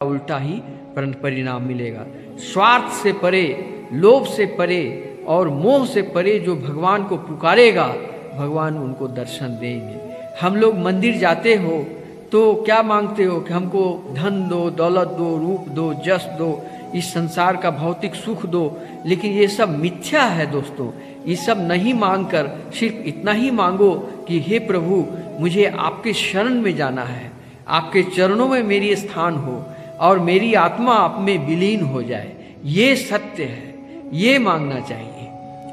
उल्टा ही परिणाम मिलेगा। स्वार्थ से परे, लोभ से परे और मोह से परे जो भगवान को पुकारेगा, भगवान उनको दर्शन देंगे। हम लोग मंदिर जाते हो तो क्या मांगते हो कि हमको धन दो, दौलत दो, रूप दो, जस दो, इस संसार का भौतिक सुख दो, लेकिन ये सब मिथ्या है दोस्तों। ये सब नहीं मांगकर सिर्फ इतना ही मांगो कि हे प्रभु, मुझे आपके शरण में जाना है, आपके चरणों में मेरी स्थान हो और मेरी आत्मा आप में विलीन हो जाए। ये सत्य है, ये मांगना चाहिए।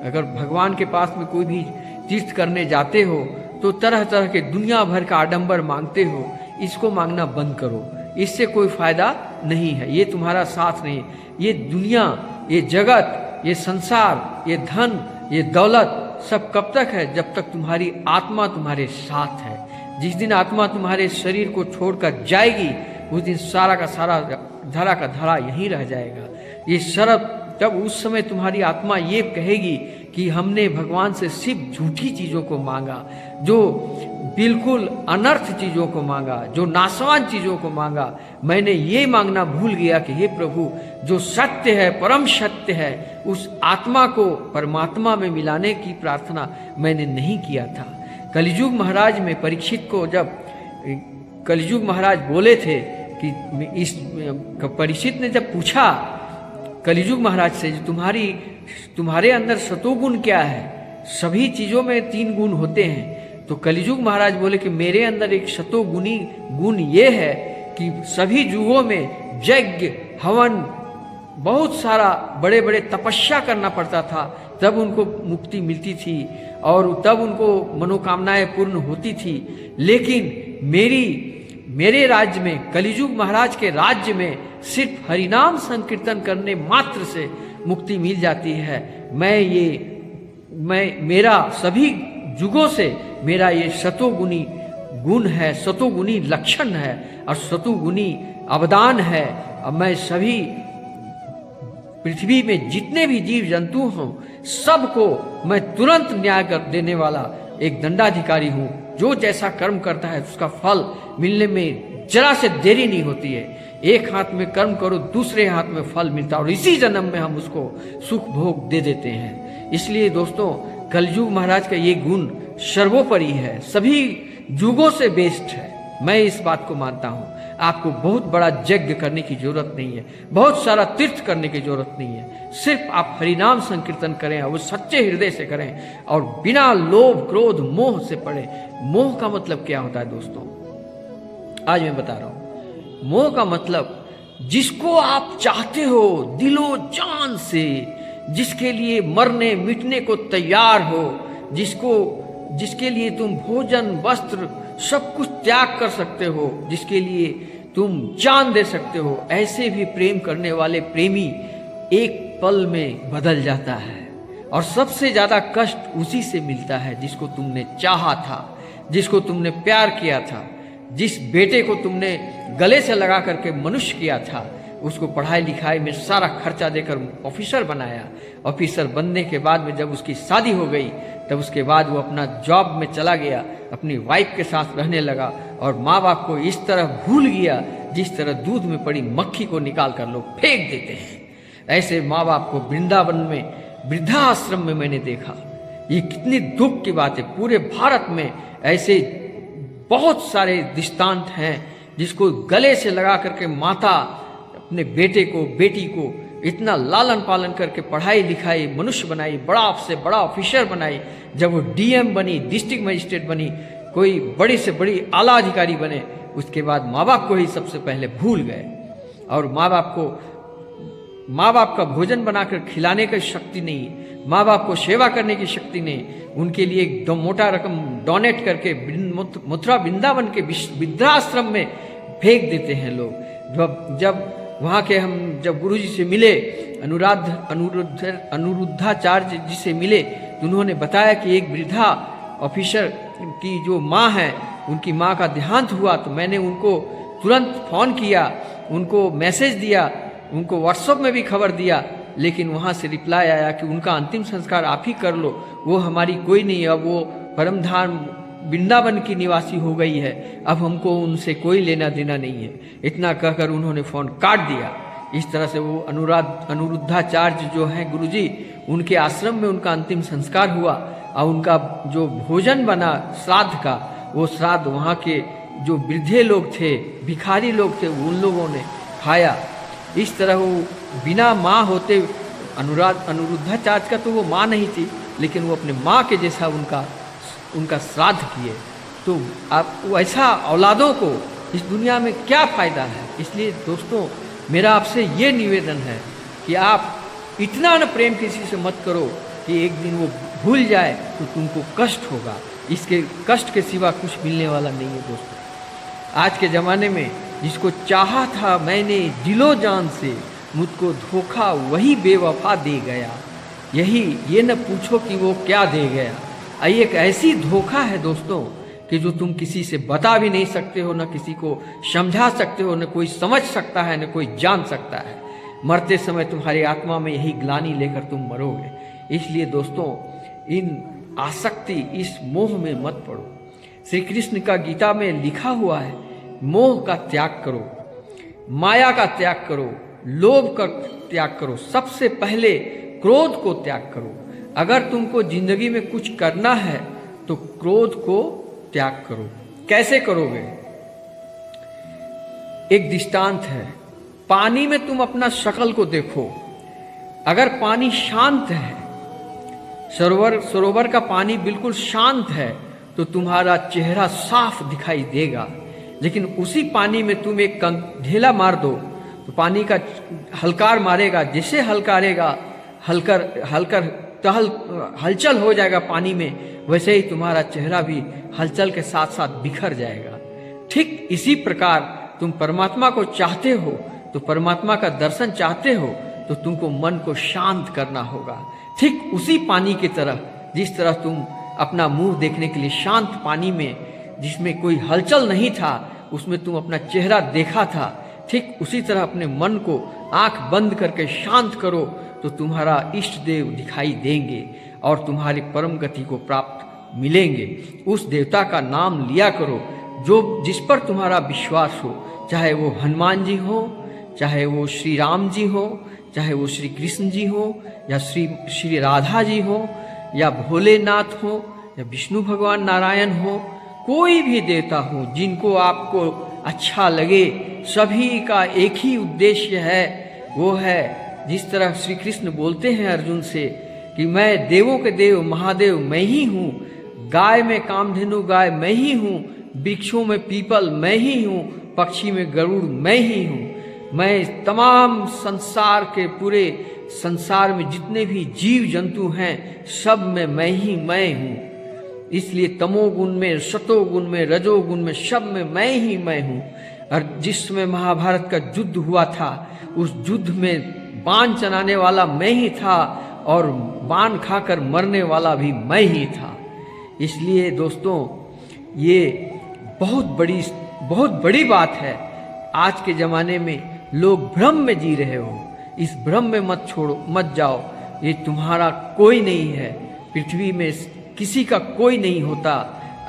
अगर भगवान के पास में कोई भी तीर्थ करने जाते हो तो तरह तरह के दुनिया भर का आडंबर मांगते हो, इसको मांगना बंद करो। इससे कोई फायदा नहीं है, ये तुम्हारा साथ नहीं। ये दुनिया, ये जगत, ये संसार, ये धन, ये दौलत सब कब तक है? जब तक तुम्हारी आत्मा तुम्हारे साथ है। जिस दिन आत्मा तुम्हारे शरीर को छोड़कर जाएगी, उस दिन सारा का सारा धरा का धरा यहीं रह जाएगा। ये शरत, तब उस समय तुम्हारी आत्मा ये कहेगी कि हमने भगवान से सिर्फ झूठी चीज़ों को मांगा, जो बिल्कुल अनर्थ चीज़ों को मांगा, जो नाशवान चीज़ों को मांगा। मैंने ये मांगना भूल गया कि हे प्रभु, जो सत्य है, परम सत्य है, उस आत्मा को परमात्मा में मिलाने की प्रार्थना मैंने नहीं किया था। कलियुग महाराज में परीक्षित को जब कलियुग महाराज बोले थे कि इस परीक्षित ने जब पूछा कलियुग महाराज से, तुम्हारे अंदर सतोगुण क्या है? सभी चीज़ों में 3 गुण होते हैं। तो कलियुग महाराज बोले कि मेरे अंदर एक सतोगुणी गुण ये है कि सभी युगों में यज्ञ, हवन, बहुत सारा बड़े बड़े तपस्या करना पड़ता था, तब उनको मुक्ति मिलती थी और तब उनको मनोकामनाएं पूर्ण होती थी। लेकिन मेरे राज्य में, कलियुग महाराज के राज्य में, सिर्फ हरिनाम संकीर्तन करने मात्र से मुक्ति मिल जाती है। मेरा सभी युगों से मेरा ये सतोगुणी गुण है, सतोगुणी लक्षण है और सतोगुणी अवदान है। और मैं सभी पृथ्वी में जितने भी जीव जंतु हों, सबको मैं तुरंत न्याय कर देने वाला एक दंडाधिकारी हूँ। जो जैसा कर्म करता है उसका फल मिलने में जरा से देरी नहीं होती है। एक हाथ में कर्म करो, दूसरे हाथ में फल मिलता है और इसी जन्म में हम उसको सुख भोग दे देते हैं। इसलिए दोस्तों, कलयुग महाराज का ये गुण सर्वोपरि है, सभी युगों से बेस्ट है। मैं इस बात को मानता हूँ। आपको बहुत बड़ा यज्ञ करने की जरूरत नहीं है, बहुत सारा तीर्थ करने की जरूरत नहीं है। सिर्फ आप हरिनाम संकीर्तन करें और वो सच्चे हृदय से करें और बिना लोभ, क्रोध, मोह से पढ़ें। मोह का मतलब क्या होता है दोस्तों? आज मैं बता रहा हूं। मोह का मतलब जिसको आप चाहते हो दिलो जान से, जिसके लिए मरने मिटने को तैयार हो, जिसके लिए तुम भोजन, वस्त्र सब कुछ त्याग कर सकते हो, जिसके लिए तुम जान दे सकते हो, ऐसे भी प्रेम करने वाले प्रेमी एक पल में बदल जाता है। और सबसे ज्यादा कष्ट उसी से मिलता है जिसको तुमने चाहा था, जिसको तुमने प्यार किया था, जिस बेटे को तुमने गले से लगा करके मनुष्य किया था, उसको पढ़ाई लिखाई में सारा खर्चा देकर ऑफिसर बनाया। ऑफिसर बनने के बाद में जब उसकी शादी हो गई, तब उसके बाद वो अपना जॉब में चला गया, अपनी वाइफ के साथ रहने लगा और माँ बाप को इस तरह भूल गया जिस तरह दूध में पड़ी मक्खी को निकाल कर लोग फेंक देते हैं। ऐसे माँ बाप को वृंदावन में वृद्धाश्रम में मैंने देखा। ये कितनी दुख की बात है। पूरे भारत में ऐसे बहुत सारे दृष्टांत हैं जिसको गले से लगा करके माता अपने बेटे को, बेटी को इतना लालन पालन करके पढ़ाई लिखाई, मनुष्य बनाई, बड़ा से बड़ा ऑफिसर बनाई। जब वो डीएम बनी, डिस्ट्रिक्ट मजिस्ट्रेट बनी, कोई बड़ी से बड़ी आला अधिकारी बने, उसके बाद माँ बाप को ही सबसे पहले भूल गए। और माँ बाप का भोजन बनाकर खिलाने की शक्ति नहीं, माँ बाप को सेवा करने की शक्ति नहीं। उनके लिए एक मोटा रकम डोनेट करके मथुरा वृंदावन के वृद्धाश्रम में फेंक देते हैं लोग। जब वहाँ के हम जब गुरु जी से मिले, अनुरुद्धाचार्य जी से मिले, तो उन्होंने बताया कि एक वृद्धा ऑफिसर की जो माँ है, उनकी माँ का देहांत हुआ। तो मैंने उनको तुरंत फ़ोन किया, उनको मैसेज दिया, उनको व्हाट्सएप में भी खबर दिया, लेकिन वहाँ से रिप्लाई आया कि उनका अंतिम संस्कार आप ही कर लो, वो हमारी कोई नहीं है, अब वो परमधाम वृंदावन की निवासी हो गई है, अब हमको उनसे कोई लेना देना नहीं है। इतना कहकर उन्होंने फोन काट दिया। इस तरह से वो अनिरुद्धाचार्य जो हैं गुरुजी, उनके आश्रम में उनका अंतिम संस्कार हुआ और उनका जो भोजन बना श्राद्ध का, वो श्राद्ध वहाँ के जो वृद्धे लोग थे, भिखारी लोग थे, उन लोगों ने खाया। इस तरह वो बिना माँ होते, अनिरुद्धाचार्य का तो वो माँ नहीं थी, लेकिन वो अपने माँ के जैसा उनका श्राद्ध किए। तो आप वैसा औलादों को इस दुनिया में क्या फ़ायदा है। इसलिए दोस्तों, मेरा आपसे ये निवेदन है कि आप इतना न प्रेम किसी से मत करो कि एक दिन वो भूल जाए तो तुमको कष्ट होगा। इसके कष्ट के सिवा कुछ मिलने वाला नहीं है दोस्तों। आज के ज़माने में जिसको चाहा था मैंने दिलो जान से, मुझको धोखा वही बेवफा दे गया। ये न पूछो कि वो क्या दे गया। एक ऐसी धोखा है दोस्तों कि जो तुम किसी से बता भी नहीं सकते हो, न किसी को समझा सकते हो, न कोई समझ सकता है, न कोई जान सकता है। मरते समय तुम्हारी आत्मा में यही ग्लानि लेकर तुम मरोगे। इसलिए दोस्तों, इन आसक्ति, इस मोह में मत पड़ो। श्री कृष्ण का गीता में लिखा हुआ है, मोह का त्याग करो, माया का त्याग करो, लोभ का त्याग करो, सबसे पहले क्रोध को त्याग करो। अगर तुमको जिंदगी में कुछ करना है तो क्रोध को त्याग करो। कैसे करोगे? एक दृष्टांत है, पानी में तुम अपना शक्ल को देखो। अगर पानी शांत है, सरोवर का पानी बिल्कुल शांत है, तो तुम्हारा चेहरा साफ दिखाई देगा। लेकिन उसी पानी में तुम एक ढेला मार दो तो पानी का हलकार मारेगा, जैसे हलकारेगा हलचल हो जाएगा पानी में, वैसे ही तुम्हारा चेहरा भी हलचल के साथ साथ बिखर जाएगा। ठीक इसी प्रकार तुम परमात्मा को चाहते हो तो परमात्मा का दर्शन चाहते हो तो तुमको मन को शांत करना होगा। ठीक उसी पानी की तरह, जिस तरह तुम अपना मुंह देखने के लिए शांत पानी में, जिसमें कोई हलचल नहीं था, उसमें तुम अपना चेहरा देखा था, ठीक उसी तरह अपने मन को आंख बंद करके शांत करो तो तुम्हारा इष्ट देव दिखाई देंगे और तुम्हारी परम गति को प्राप्त मिलेंगे। उस देवता का नाम लिया करो जो जिस पर तुम्हारा विश्वास हो, चाहे वो हनुमान जी हो, चाहे वो श्री राम जी हो, चाहे वो श्री कृष्ण जी हो, या श्री राधा जी हो, या भोलेनाथ हो, या विष्णु भगवान नारायण हो, कोई भी देवता हो जिनको आपको अच्छा लगे। सभी का एक ही उद्देश्य है, वो है जिस तरह श्री कृष्ण बोलते हैं अर्जुन से कि मैं देवों के देव महादेव मैं ही हूँ, गाय में कामधेनु गाय मैं ही हूँ, वृक्षों में पीपल मैं ही हूँ, पक्षी में गरुड़ मैं ही हूँ। मैं तमाम संसार के, पूरे संसार में जितने भी जीव जंतु हैं सब में मैं ही मैं हूँ। इसलिए तमोगुण में, सतोगुण में, रजोगुण में, सब में मैं ही मैं हूँ। और जिस समय महाभारत का युद्ध हुआ था, उस युद्ध में बाण चलाने वाला मैं ही था और बाण खाकर मरने वाला भी मैं ही था। इसलिए दोस्तों, ये बहुत बड़ी बात है। आज के ज़माने में लोग भ्रम में जी रहे हो, इस भ्रम में मत जाओ। ये तुम्हारा कोई नहीं है, पृथ्वी में किसी का कोई नहीं होता।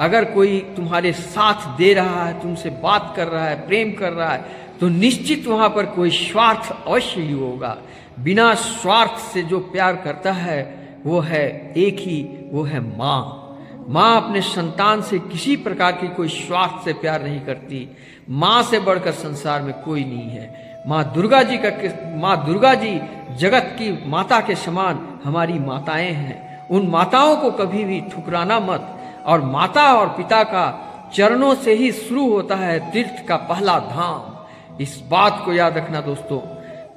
अगर कोई तुम्हारे साथ दे रहा है, तुमसे बात कर रहा है, प्रेम कर रहा है, तो निश्चित वहाँ पर कोई स्वार्थ अवश्य ही होगा। बिना स्वार्थ से जो प्यार करता है वो है एक ही, वो है माँ। माँ अपने संतान से किसी प्रकार की कोई स्वार्थ से प्यार नहीं करती। माँ से बढ़कर संसार में कोई नहीं है। माँ दुर्गा जी जगत की माता के समान हमारी माताएं हैं। उन माताओं को कभी भी ठुकराना मत। और माता और पिता का चरणों से ही शुरू होता है तीर्थ का पहला धाम। इस बात को याद रखना दोस्तों।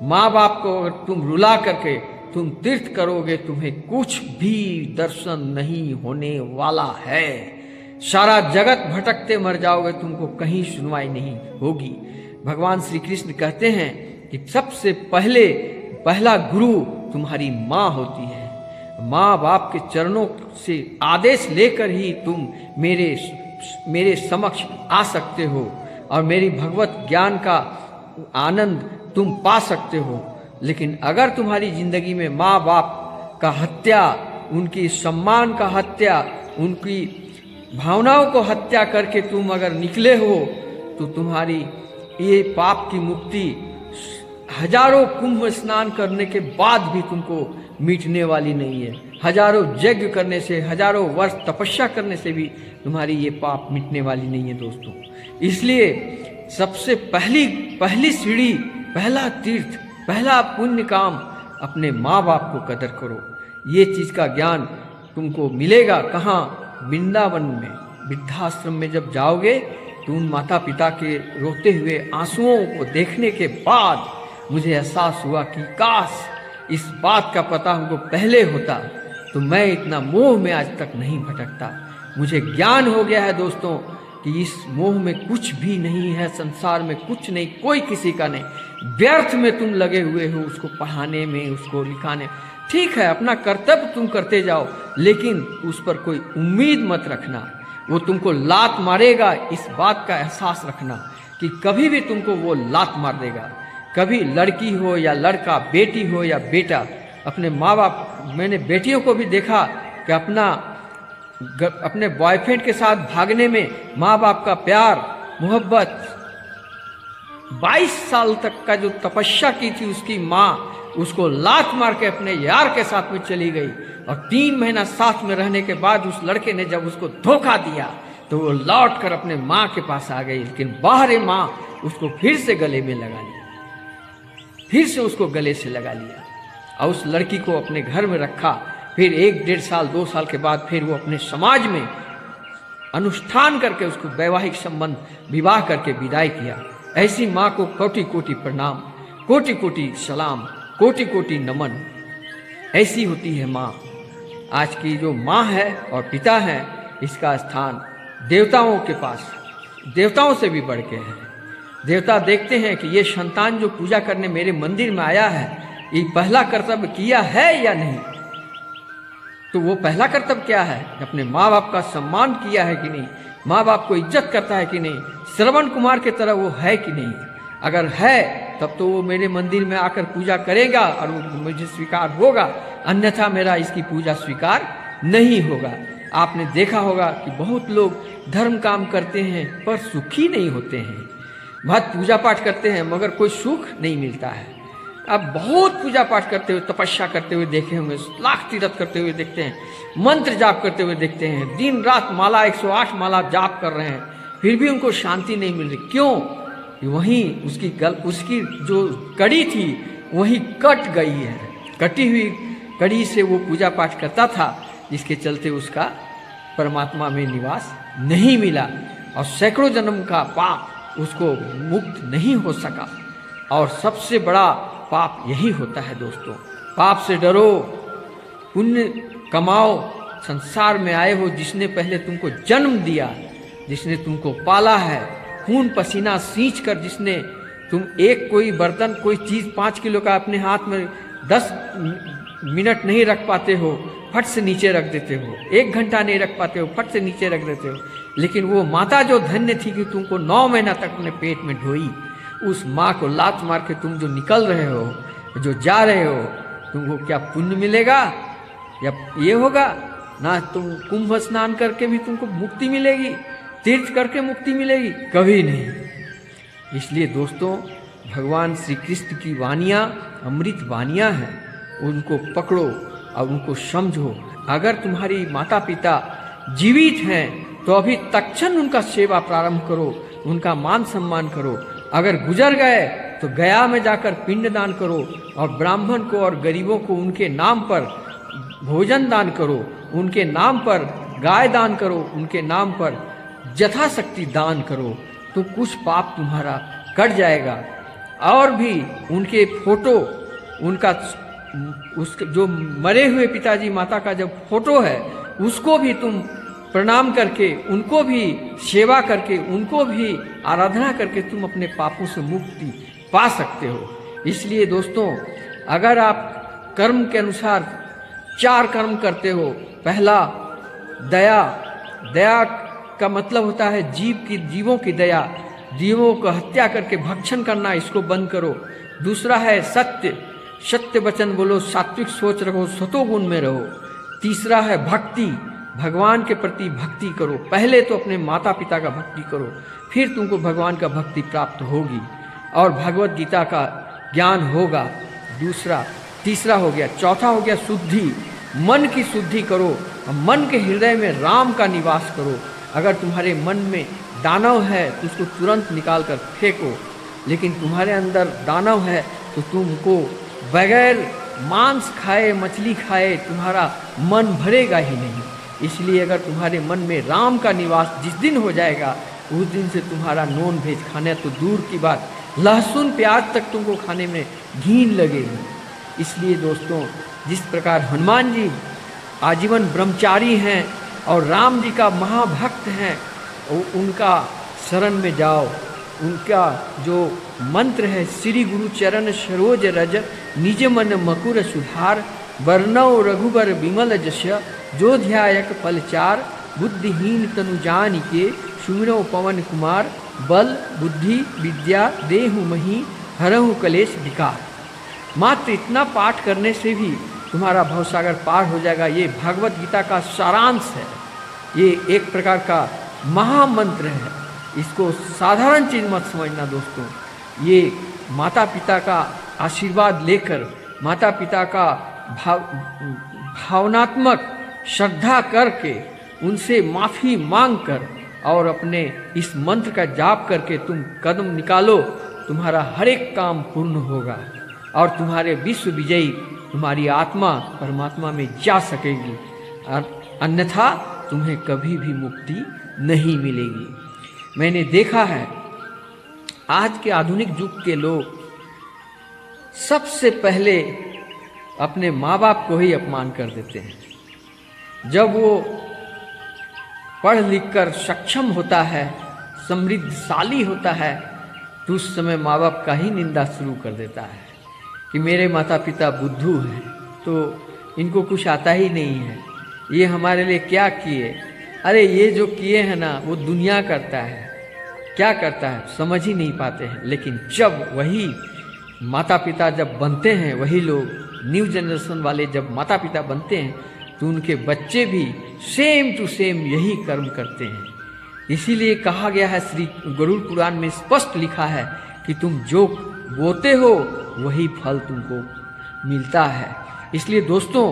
माँ बाप को अगर तुम रुला करके तुम तीर्थ करोगे, तुम्हें कुछ भी दर्शन नहीं होने वाला है। सारा जगत भटकते मर जाओगे, तुमको कहीं सुनवाई नहीं होगी। भगवान श्री कृष्ण कहते हैं कि सबसे पहला गुरु तुम्हारी माँ होती है। माँ बाप के चरणों से आदेश लेकर ही तुम मेरे समक्ष आ सकते हो और मेरी भगवत ज्ञान का आनंद तुम पा सकते हो। लेकिन अगर तुम्हारी जिंदगी में माँ बाप का हत्या, उनकी सम्मान का हत्या, उनकी भावनाओं को हत्या करके तुम अगर निकले हो तो तुम्हारी ये पाप की मुक्ति हजारों कुंभ स्नान करने के बाद भी तुमको मिटने वाली नहीं है। हजारों यज्ञ करने से, हजारों वर्ष तपस्या करने से भी तुम्हारी ये पाप मिटने वाली नहीं है दोस्तों। इसलिए सबसे पहली सीढ़ी, पहला तीर्थ, पहला पुण्य काम, अपने माँ बाप को कदर करो। ये चीज़ का ज्ञान तुमको मिलेगा कहाँ? वृंदावन में, वृद्धाश्रम में जब जाओगे तो उन माता पिता के रोते हुए आंसुओं को देखने के बाद मुझे एहसास हुआ कि काश इस बात का पता हमको पहले होता तो मैं इतना मोह में आज तक नहीं भटकता। मुझे ज्ञान हो गया है दोस्तों कि इस मोह में कुछ भी नहीं है, संसार में कुछ नहीं, कोई किसी का नहीं। व्यर्थ में तुम लगे हुए हो उसको पढ़ाने में, उसको लिखाने। ठीक है, अपना कर्तव्य तुम करते जाओ, लेकिन उस पर कोई उम्मीद मत रखना, वो तुमको लात मारेगा। इस बात का एहसास रखना कि कभी भी तुमको वो लात मार देगा। कभी लड़की हो या लड़का, बेटी हो या बेटा, अपने माँ बाप, मैंने बेटियों को भी देखा कि अपने बॉयफ्रेंड के साथ भागने में माँ बाप का प्यार मोहब्बत, 22 साल तक का जो तपस्या की थी उसकी माँ उसको लात मार के अपने यार के साथ में चली गई, और 3 महीना साथ में रहने के बाद उस लड़के ने जब उसको धोखा दिया तो वो लौट कर अपने माँ के पास आ गई। लेकिन बाहर माँ उसको फिर से गले में लगा लिया, फिर से उसको गले से लगा लिया और उस लड़की को अपने घर में रखा। फिर 1-1.5 साल 2 साल के बाद फिर वो अपने समाज में अनुष्ठान करके उसको वैवाहिक संबंध, विवाह करके विदाई किया। ऐसी माँ को कोटि कोटि प्रणाम, कोटि कोटि सलाम, कोटि कोटि नमन। ऐसी होती है माँ। आज की जो माँ है और पिता है, इसका स्थान देवताओं के पास, देवताओं से भी बढ़ के है। देवता देखते हैं कि ये संतान जो पूजा करने मेरे मंदिर में आया है, ये पहला कर्तव्य किया है या नहीं। तो वो पहला कर्तव्य क्या है? अपने माँ बाप का सम्मान किया है कि नहीं, माँ बाप को इज्जत करता है कि नहीं, श्रवण कुमार की तरह वो है कि नहीं। अगर है तब तो वो मेरे मंदिर में आकर पूजा करेगा और वो मुझे स्वीकार होगा, अन्यथा मेरा इसकी पूजा स्वीकार नहीं होगा। आपने देखा होगा कि बहुत लोग धर्म काम करते हैं पर सुखी नहीं होते हैं। बहुत पूजा पाठ करते हैं मगर कोई सुख नहीं मिलता है। अब बहुत पूजा पाठ करते हुए, तपस्या करते हुए देखे होंगे, लाख तीर्थ करते हुए देखते हैं, मंत्र जाप करते हुए देखते हैं, दिन रात माला 108 माला जाप कर रहे हैं, फिर भी उनको शांति नहीं मिल रही। क्यों? वहीं उसकी जो कड़ी थी वहीं कट गई है। कटी हुई कड़ी से वो पूजा पाठ करता था, जिसके चलते उसका परमात्मा में निवास नहीं मिला और सैकड़ों जन्म का पाप उसको मुक्त नहीं हो सका। और सबसे बड़ा पाप यही होता है दोस्तों। पाप से डरो, पुण्य कमाओ। संसार में आए हो जिसने पहले तुमको जन्म दिया, जिसने तुमको पाला है, खून पसीना सींच कर, जिसने तुम एक कोई बर्तन, कोई चीज़ 5 किलो का अपने हाथ में 10 मिनट नहीं रख पाते हो, फट से नीचे रख देते हो। 1 घंटा नहीं रख पाते हो, फट से नीचे रख देते हो। लेकिन वो माता जो धन्य थी कि तुमको 9 महीना तक अपने पेट में ढोई, उस माँ को लात मार के तुम जो निकल रहे हो, जो जा रहे हो, तुमको क्या पुण्य मिलेगा या ये होगा? ना तुम कुंभ स्नान करके भी तुमको मुक्ति मिलेगी, तीर्थ करके मुक्ति मिलेगी, कभी नहीं। इसलिए दोस्तों, भगवान श्री कृष्ण की वानियाँ अमृत वानियाँ हैं, उनको पकड़ो और उनको समझो। अगर तुम्हारी माता पिता जीवित हैं तो अभी तत्क्षण उनका सेवा प्रारंभ करो, उनका मान सम्मान करो। अगर गुजर गए तो गया में जाकर पिंडदान करो और ब्राह्मण को और गरीबों को उनके नाम पर भोजन दान करो, उनके नाम पर गाय दान करो, उनके नाम पर यथाशक्ति दान करो, तो कुछ पाप तुम्हारा कट जाएगा। और भी उनके फोटो, उनका उसके जो मरे हुए पिताजी माता का जब फोटो है उसको भी तुम प्रणाम करके, उनको भी सेवा करके, उनको भी आराधना करके तुम अपने पापों से मुक्ति पा सकते हो। इसलिए दोस्तों, अगर आप कर्म के अनुसार 4 कर्म करते हो, पहला दया, दया का मतलब होता है जीवों की दया, जीवों को हत्या करके भक्षण करना, इसको बंद करो। दूसरा है सत्य, सत्य वचन बोलो, सात्विक सोच रखो, सतोगुण में रहो। तीसरा है भक्ति, भगवान के प्रति भक्ति करो। पहले तो अपने माता पिता का भक्ति करो, फिर तुमको भगवान का भक्ति प्राप्त होगी और भगवत गीता का ज्ञान होगा। दूसरा, तीसरा हो गया, चौथा हो गया शुद्धि। मन की शुद्धि करो, मन के हृदय में राम का निवास करो। अगर तुम्हारे मन में दानव है तो उसको तुरंत निकाल कर फेंको, लेकिन तुम्हारे अंदर दानव है तो तुमको बगैर मांस खाए, मछली खाए तुम्हारा मन भरेगा ही नहीं। इसलिए अगर तुम्हारे मन में राम का निवास जिस दिन हो जाएगा, उस दिन से तुम्हारा नॉन वेज खाने तो दूर की बात, लहसुन प्याज तक तुमको खाने में घिन लगेगी। इसलिए दोस्तों, जिस प्रकार हनुमान जी आजीवन ब्रह्मचारी हैं और राम जी का महाभक्त हैं, उनका शरण में जाओ। उनका जो मंत्र है, श्री गुरु चरण सरोज रज निज मन मकुर सुधार, वर्णव रघुबर विमल जश जो ध्यायक फलचार, बुद्धिहीन तनु जानिके सुमिरौ पवन कुमार, बल बुद्धि विद्या देहु मही हरहु कलेश विकार। मात्र इतना पाठ करने से भी तुम्हारा भवसागर पार हो जाएगा। ये भगवत गीता का सारांश है, ये एक प्रकार का महामंत्र है। इसको साधारण चीज मत समझना दोस्तों। ये माता पिता का आशीर्वाद लेकर, माता पिता का भावनात्मक श्रद्धा करके, उनसे माफ़ी मांग कर और अपने इस मंत्र का जाप करके तुम कदम निकालो, तुम्हारा हर एक काम पूर्ण होगा और तुम्हारे विश्व विजयी तुम्हारी आत्मा परमात्मा में जा सकेगी, अन्यथा तुम्हें कभी भी मुक्ति नहीं मिलेगी। मैंने देखा है आज के आधुनिक युग के लोग सबसे पहले अपने माँ बाप को ही अपमान कर देते हैं। जब वो पढ़ लिख कर सक्षम होता है, समृद्धशाली होता है, तो उस समय माँ बाप का ही निंदा शुरू कर देता है कि मेरे माता पिता बुद्धू हैं, तो इनको कुछ आता ही नहीं है, ये हमारे लिए क्या किए। अरे ये जो किए हैं ना, वो दुनिया करता है, क्या करता है समझ ही नहीं पाते हैं। लेकिन जब वही माता पिता जब बनते हैं, वही लोग न्यू जनरेशन वाले जब माता पिता बनते हैं, तो उनके बच्चे भी सेम टू सेम यही कर्म करते हैं। इसीलिए कहा गया है, श्री गरुड़ पुराण में स्पष्ट लिखा है कि तुम जो बोते हो वही फल तुमको मिलता है। इसलिए दोस्तों,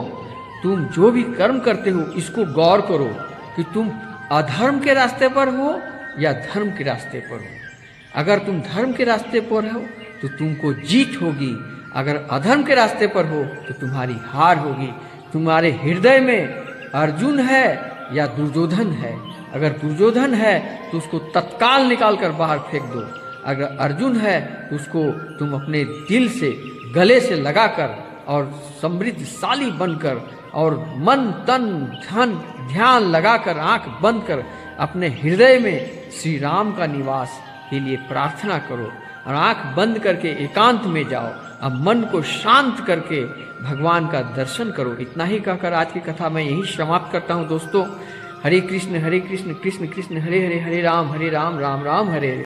तुम जो भी कर्म करते हो इसको गौर करो कि तुम अधर्म के रास्ते पर हो या धर्म के रास्ते पर हो। अगर तुम धर्म के रास्ते पर हो तो तुमको जीत होगी, अगर अधर्म के रास्ते पर हो तो तुम्हारी हार होगी। तुम्हारे हृदय में अर्जुन है या दुर्योधन है। अगर दुर्योधन है तो उसको तत्काल निकाल कर बाहर फेंक दो, अगर अर्जुन है तो उसको तुम अपने दिल से गले से लगाकर और समृद्धशाली बनकर और मन तन धन ध्यान लगाकर आंख बंद कर अपने हृदय में श्री राम का निवास के लिए प्रार्थना करो और आंख बंद करके एकांत में जाओ। अब मन को शांत करके भगवान का दर्शन करो। इतना ही कहकर आज की कथा मैं यही समाप्त करता हूँ दोस्तों। हरे कृष्ण कृष्ण कृष्ण हरे हरे, हरे राम राम राम हरे हरे।